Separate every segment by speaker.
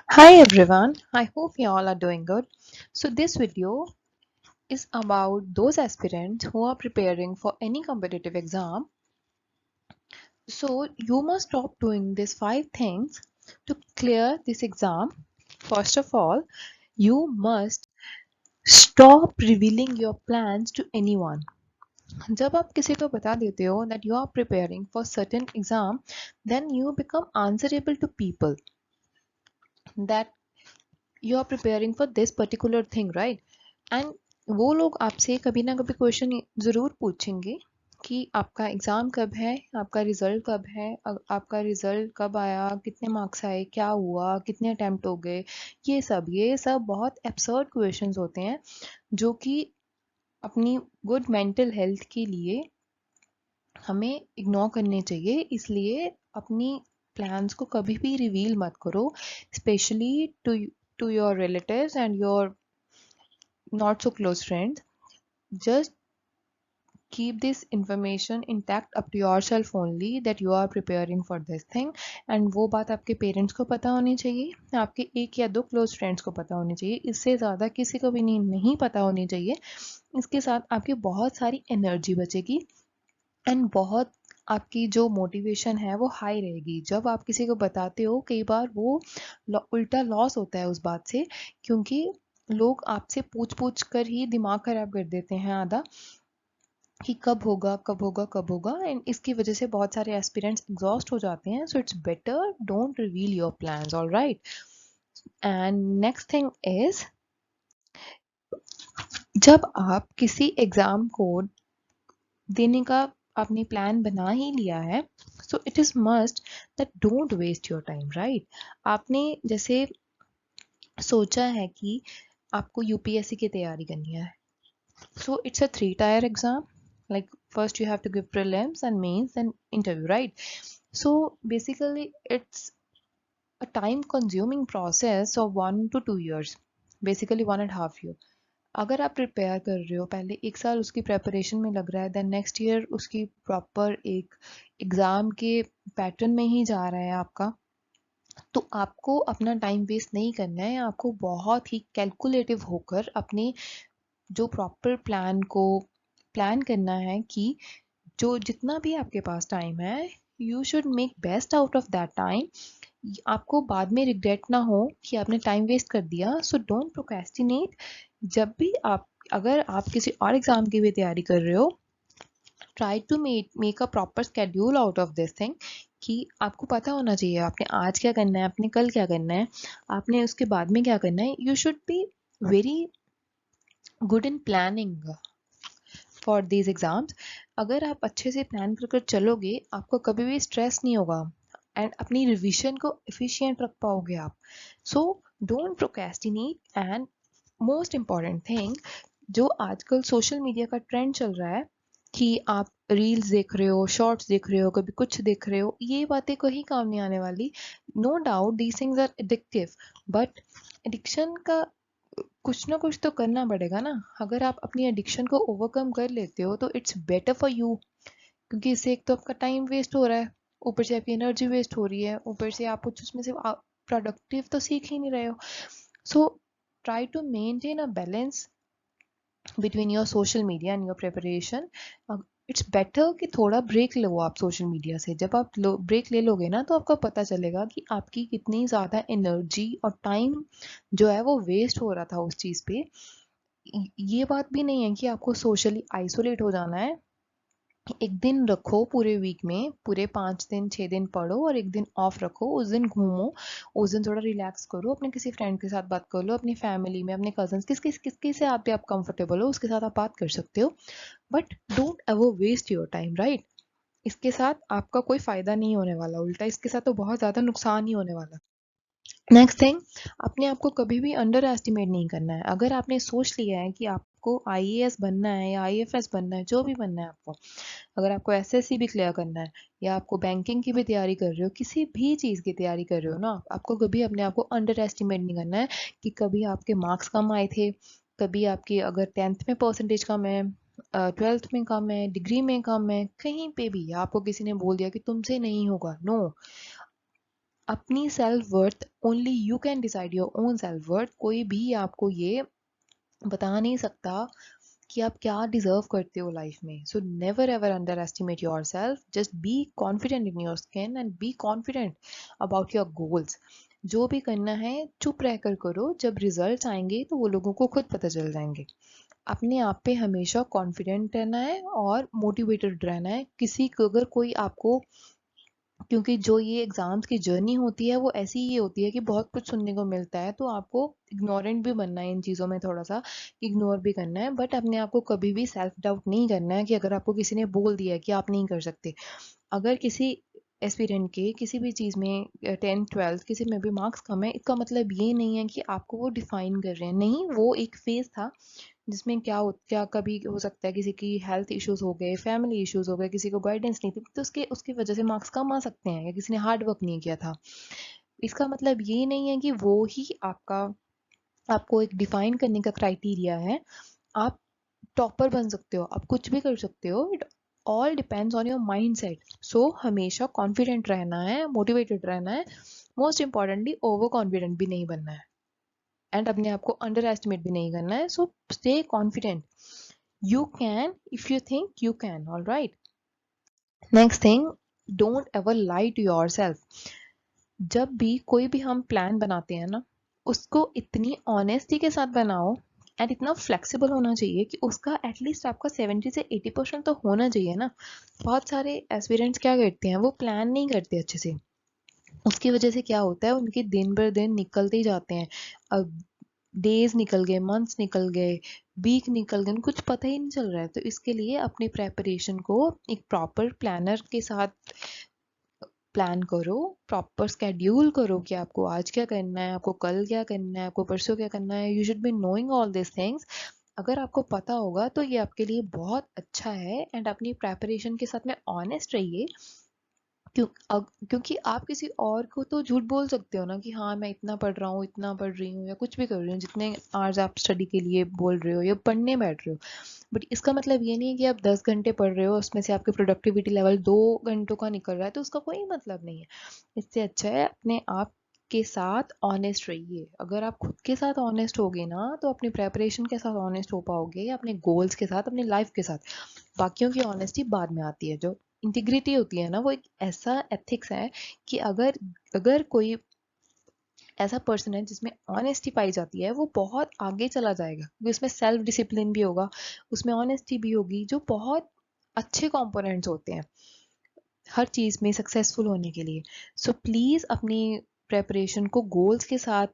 Speaker 1: Hi everyone, I hope you all are doing good. So, this video is about those aspirants who are preparing for any competitive exam. So, you must stop doing these five things to clear this exam. First of all, you must stop revealing your plans to anyone. जब आप किसी को बता देते हो that you are preparing for certain exam, then you become answerable to people that you are preparing for this particular thing, right? And वो लोग आपसे कभी ना कभी क्वेश्चन ज़रूर पूछेंगे कि आपका एग्ज़ाम कब है, आपका रिज़ल्ट कब है, आपका रिज़ल्ट कब आया, कितने मार्क्स आए, क्या हुआ, कितने अटैम्प्ट हो गए। ये सब बहुत एब्सर्ड क्वेश्चंस होते हैं जो कि अपनी गुड मेंटल हेल्थ के लिए हमें इग्नोर करने चाहिए। इसलिए अपनी प्लान्स को कभी भी रिवील मत करो, specially to your relatives and your not so close friends. Just keep this information intact up to yourself only that you are preparing for this thing, and वो बात आपके पेरेंट्स को पता होनी चाहिए, आपके एक या दो क्लोज फ्रेंड्स को पता होनी चाहिए, इससे ज़्यादा किसी को भी नहीं पता होनी चाहिए। इसके साथ आपकी बहुत सारी एनर्जी बचेगी एंड बहुत आपकी जो मोटिवेशन है वो हाई रहेगी। जब आप किसी को बताते हो कई बार वो उल्टा लॉस होता है उस बात से, क्योंकि लोग आपसे पूछ पूछ कर ही दिमाग खराब कर देते हैं आधा कि कब होगा कब होगा कब होगा, एंड इसकी वजह से बहुत सारे एस्पिरेंट्स एग्जॉस्ट हो जाते हैं। So it's better don't reveal your plans, alright. And next thing is, जब आप किसी एग्जाम को देने का आपने प्लान बना ही लिया है, so it is must that don't waste your time, right? आपने जैसे सोचा है कि आपको यूपीएससी की तैयारी करनी है, so it's a three tier exam. Like first you have to give prelims and mains and interview, right? So basically it's a time consuming process of 1 to 2 years, basically 1.5 year. अगर आप prepare कर रहे हो, पहले एक साल उसकी preparation में लग रहा है, देन नेक्स्ट ईयर उसकी प्रॉपर एक एग्ज़ाम के पैटर्न में ही जा रहा है आपका, तो आपको अपना टाइम वेस्ट नहीं करना है। आपको बहुत ही कैलकुलेटिव होकर अपने जो प्रॉपर प्लान को प्लान करना है कि जो जितना भी आपके पास टाइम है, you should make best out of that time. आपको बाद में रिग्रेट ना हो कि आपने टाइम वेस्ट कर दिया। So don't procrastinate. जब भी आप, अगर आप किसी और एग्जाम की भी तैयारी कर रहे हो, try to make a proper schedule out of this thing कि आपको पता होना चाहिए आपने आज क्या करना है, आपने कल क्या करना है, आपने उसके बाद में क्या करना है। You should be very good in planning for these exams. अगर आप अच्छे से प्लान कर कर चलोगे, आपको कभी भी स्ट्रेस नहीं होगा एंड अपनी रिविजन को एफिशिएंट रख पाओगे आप। So don't procrastinate. And most important thing, जो आजकल सोशल मीडिया का ट्रेंड चल रहा है कि आप रील्स देख रहे हो, शॉर्ट्स देख रहे हो, कभी कुछ देख रहे हो, ये बातें कहीं काम नहीं आने वाली। No doubt these things are addictive, but addiction का कुछ ना कुछ तो करना पड़ेगा ना। अगर आप अपनी एडिक्शन को ओवरकम कर लेते हो तो इट्स बेटर फॉर यू, क्योंकि इससे एक तो आपका टाइम वेस्ट हो रहा है, ऊपर से आपकी एनर्जी वेस्ट हो रही है, ऊपर से आप कुछ उसमें से प्रोडक्टिव तो सीख ही नहीं रहे हो। So try to maintain a balance between your social media and your preparation. It's better कि थोड़ा ब्रेक लो आप सोशल मीडिया से। जब आप ब्रेक ले लोगे ना, तो आपको पता चलेगा कि आपकी कितनी ज़्यादा एनर्जी और टाइम जो है वो वेस्ट हो रहा था उस चीज़ पे। ये बात भी नहीं है कि आपको सोशली आइसोलेट हो जाना है। एक दिन रखो पूरे वीक में, पूरे 5 दिन 6 दिन पढ़ो और एक दिन ऑफ रखो, उस दिन घूमो, उस दिन थोड़ा रिलैक्स करो, अपने किसी फ्रेंड के साथ बात कर लो, अपनी फैमिली में, अपने कजन्स, किसके से आप कंफर्टेबल हो उसके साथ आप बात कर सकते हो। But don't ever waste your time, right? इसके साथ आपका कोई फायदा नहीं होने वाला, उल्टा इसके साथ तो बहुत ज़्यादा नुकसान ही होने वाला। नेक्स्ट थिंग, अपने आप को कभी भी अंडर एस्टिमेट नहीं करना है। अगर आपने सोच लिया है कि आपको आईएएस बनना है या आईएफएस बनना है, जो भी बनना है आपको, अगर आपको एसएससी भी क्लियर करना है या आपको बैंकिंग की भी तैयारी कर रहे हो, किसी भी चीज़ की तैयारी कर रहे हो ना, आपको कभी अपने आप को अंडर एस्टिमेट नहीं करना है कि कभी आपके मार्क्स कम आए थे, कभी आपके अगर 10th में परसेंटेज कम है, 12th में कम है, डिग्री में कम है, कहीं पे भी आपको किसी ने बोल दिया कि तुमसे नहीं होगा। नो, अपनी self worth only you can decide your own self worth. कोई भी आपको ये बता नहीं सकता कि आप क्या डिजर्व करते हो लाइफ में। So never ever under estimate your self, just be confident in your skin and be confident about your goals. जो भी करना है चुप रहकर करो, जब रिजल्ट आएंगे तो वो लोगों को खुद पता चल जाएंगे। अपने आप पे हमेशा कॉन्फिडेंट रहना है और मोटिवेटेड रहना है। किसी को अगर कोई आपको, क्योंकि जो ये एग्जाम्स की जर्नी होती है वो ऐसी ही होती है कि बहुत कुछ सुनने को मिलता है, तो आपको इग्नोरेंट भी बनना है इन चीज़ों में, थोड़ा सा इग्नोर भी करना है, बट अपने आप को कभी भी सेल्फ डाउट नहीं करना है कि अगर आपको किसी ने बोल दिया है कि आप नहीं कर सकते। अगर किसी एस्पिरेंट के किसी भी चीज़ में 10th 12th किसी में भी मार्क्स कम है, इसका मतलब ये नहीं है कि आपको वो डिफाइन कर रहे हैं। नहीं, वो एक फेज था जिसमें क्या कभी हो सकता है किसी की हेल्थ इश्यूज हो गए, फैमिली इश्यूज हो गए, किसी को गाइडेंस नहीं थी, तो उसके उसकी वजह से मार्क्स कम आ सकते हैं, या किसी ने हार्ड वर्क नहीं किया था। इसका मतलब ये नहीं है कि वो ही आपका, आपको एक डिफाइन करने का क्राइटेरिया है। आप टॉपर बन सकते हो, आप कुछ भी कर सकते हो। It all depends on your mind set. So हमेशा कॉन्फिडेंट रहना है, मोटिवेटेड रहना है, मोस्ट इंपॉर्टेंटली ओवर कॉन्फिडेंट भी नहीं बनना है, एंड अपने आप को अंडर एस्टिमेट भी नहीं करना है। So stay confident, you can if you think you can. All right, next thing, don't ever lie to yourself। जब भी कोई भी हम प्लान बनाते हैं ना, उसको इतनी ऑनेस्टी के साथ बनाओ एंड इतना फ्लेक्सिबल होना चाहिए कि उसका एटलीस्ट आपका 70 से 80% तो होना चाहिए ना। बहुत सारे एस्पिरेंट्स क्या करते हैं, वो प्लान नहीं करते अच्छे से। उसकी वजह से क्या होता है, उनके दिन भर दिन निकलते ही जाते हैं। अब डेज निकल गए, मंथ्स निकल गए, वीक निकल गए, कुछ पता ही नहीं चल रहा है। तो इसके लिए अपनी प्रेपरेशन को एक प्रॉपर प्लानर के साथ प्लान करो, प्रॉपर स्केड्यूल करो कि आपको आज क्या करना है, आपको कल क्या करना है, आपको परसों क्या करना है। You should be knowing all this things. अगर आपको पता होगा तो ये आपके लिए बहुत अच्छा है, एंड अपनी प्रेपरेशन के साथ में ऑनेस्ट रहिए। क्योंकि आप किसी और को तो झूठ बोल सकते हो ना कि हाँ मैं इतना पढ़ रहा हूँ, इतना पढ़ रही हूँ, या कुछ भी कर रही हूँ, जितने आवर्स आप स्टडी के लिए बोल रहे हो या पढ़ने बैठ रहे हो। बट इसका मतलब ये नहीं है कि आप 10 घंटे पढ़ रहे हो, उसमें से आपकी प्रोडक्टिविटी लेवल 2 घंटों का निकल रहा है, तो उसका कोई मतलब नहीं है। इससे अच्छा है अपने आप के साथ ऑनेस्ट रहिए। अगर आप खुद के साथ ऑनेस्ट होगे ना, तो अपनी प्रेपरेशन के साथ ऑनेस्ट हो पाओगे, अपने गोल्स के साथ, अपनी लाइफ के साथ। बाकियों की ऑनेस्टी बाद में आती है। जो इंटीग्रिटी होती है ना, वो एक ऐसा एथिक्स है कि अगर अगर कोई ऐसा पर्सन है जिसमें ऑनेस्टी पाई जाती है, वो बहुत आगे चला जाएगा, क्योंकि उसमें सेल्फ डिसिप्लिन भी होगा, उसमें ऑनेस्टी भी होगी, जो बहुत अच्छे कंपोनेंट्स होते हैं हर चीज़ में सक्सेसफुल होने के लिए। सो प्लीज़ अपनी प्रेपरेशन को गोल्स के साथ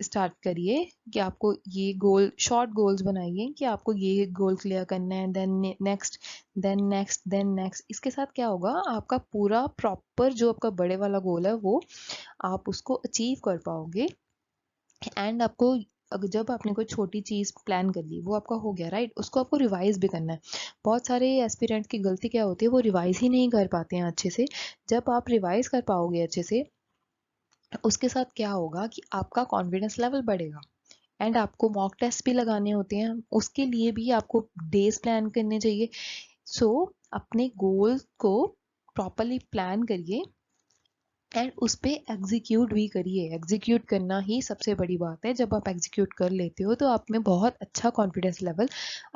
Speaker 1: स्टार्ट करिए कि आपको ये गोल, शॉर्ट गोल्स बनाइए कि आपको ये गोल क्लियर करना है, then next, then next, then next. इसके साथ क्या होगा, आपका पूरा प्रॉपर जो आपका बड़े वाला गोल है वो आप उसको अचीव कर पाओगे। एंड आपको, अगर जब आपने कोई छोटी चीज़ प्लान कर ली, वो आपका हो गया राइट, उसको आपको रिवाइज भी करना है। बहुत सारे एस्पिरेंट की गलती क्या होती है, वो रिवाइज ही नहीं कर पाते हैं अच्छे से। जब आप रिवाइज कर पाओगे अच्छे से, उसके साथ क्या होगा कि आपका कॉन्फिडेंस लेवल बढ़ेगा। एंड आपको मॉक टेस्ट भी लगाने होते हैं, उसके लिए भी आपको डेज प्लान करने चाहिए। सो अपने गोल को प्रॉपरली प्लान करिए एंड उस पे एग्जीक्यूट भी करिए। एग्जीक्यूट करना ही सबसे बड़ी बात है। जब आप एग्जीक्यूट कर लेते हो तो आप में बहुत अच्छा कॉन्फिडेंस लेवल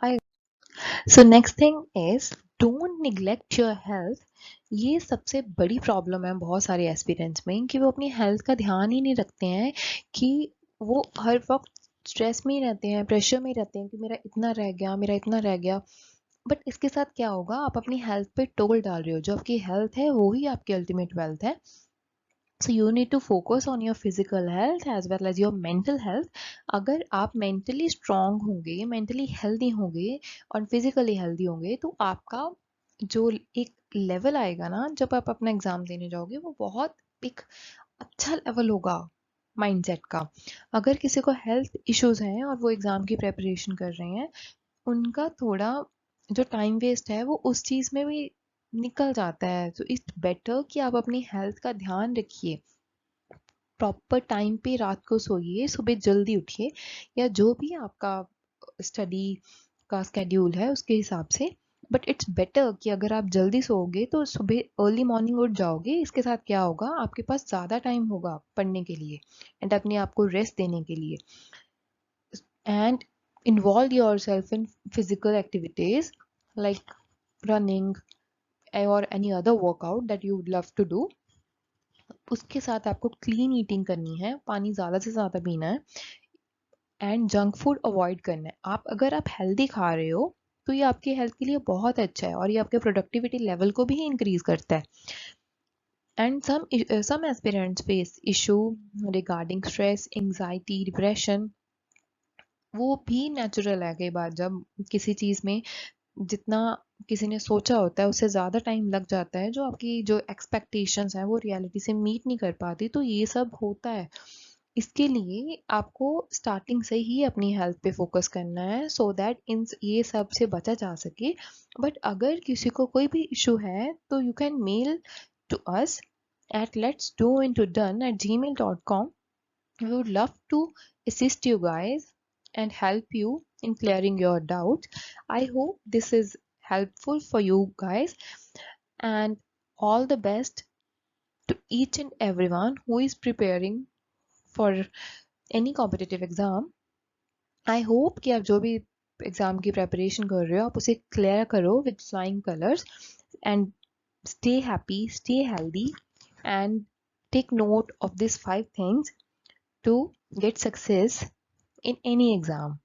Speaker 1: आएगा। So next thing is, don't neglect your health. ये सबसे बड़ी प्रॉब्लम है बहुत सारे एस्पिरेंट्स में, कि वो अपनी हेल्थ का ध्यान ही नहीं रखते हैं, कि वो हर वक्त स्ट्रेस में ही रहते हैं, प्रेशर में ही रहते हैं कि मेरा इतना रह गया, मेरा इतना रह गया। बट इसके साथ क्या होगा, आप अपनी हेल्थ पे टोल डाल रहे हो। जो आपकी हेल्थ है वो ही आपकी अल्टीमेट वेल्थ है। So you need to focus on your physical health as well as your mental health। अगर आप mentally strong होंगे, mentally healthy होंगे और physically healthy होंगे, तो आपका जो एक लेवल आएगा ना, जब आप अपना एग्जाम देने जाओगे, वो बहुत एक अच्छा लेवल होगा माइंडसेट का। अगर किसी को हेल्थ इश्यूज हैं और वो एग्जाम की प्रेपरेशन कर रहे हैं, उनका थोड़ा जो टाइम वेस्ट है वो उस चीज़ में भी निकल जाता है। तो इट्स बेटर कि आप अपनी हेल्थ का ध्यान रखिए, प्रॉपर टाइम पे रात को सोइए, सुबह जल्दी उठिए, या जो भी आपका स्टडी का स्केड्यूल है उसके हिसाब से बट इट्स बेटर कि अगर आप जल्दी सोओगे तो सुबह अर्ली मॉर्निंग उठ जाओगे। इसके साथ क्या होगा, आपके पास ज़्यादा टाइम होगा पढ़ने के लिए एंड अपने आप को रेस्ट देने के लिए। And involve yourself in physical activities like running or any other workout that you would love to do। उसके साथ आपको क्लीन ईटिंग करनी है, पानी ज़्यादा से ज़्यादा पीना है एंड जंक फूड अवॉइड करना है। अगर आप हेल्दी खा रहे हो तो ये आपके हेल्थ के लिए बहुत अच्छा है और ये आपके प्रोडक्टिविटी लेवल को भी इंक्रीज करता है। And some aspirants face issue regarding stress, anxiety, depression। वो भी नेचुरल है, कई बार जब किसी चीज़ में जितना किसी ने सोचा होता है उससे ज़्यादा टाइम लग जाता है, जो आपकी जो एक्सपेक्टेशंस हैं वो रियलिटी से मीट नहीं कर पाती, तो ये सब होता है। इसके लिए आपको स्टार्टिंग से ही अपनी हेल्थ पे फोकस करना है सो दैट इन ये सब से बचा जा सके। बट अगर किसी को कोई भी इशू है तो you can mail to us at letsdointodone@gmail.com। We would love to assist you guys and help you in clearing your doubts. I hope this is helpful for you guys, and all the best to each and everyone who is preparing for any competitive exam। I hope कि आप जो भी exam की preparation कर रहे हो आप उसे क्लियर करो with flying colors, and stay happy, stay healthy, and take note of these 5 things to get success in any exam।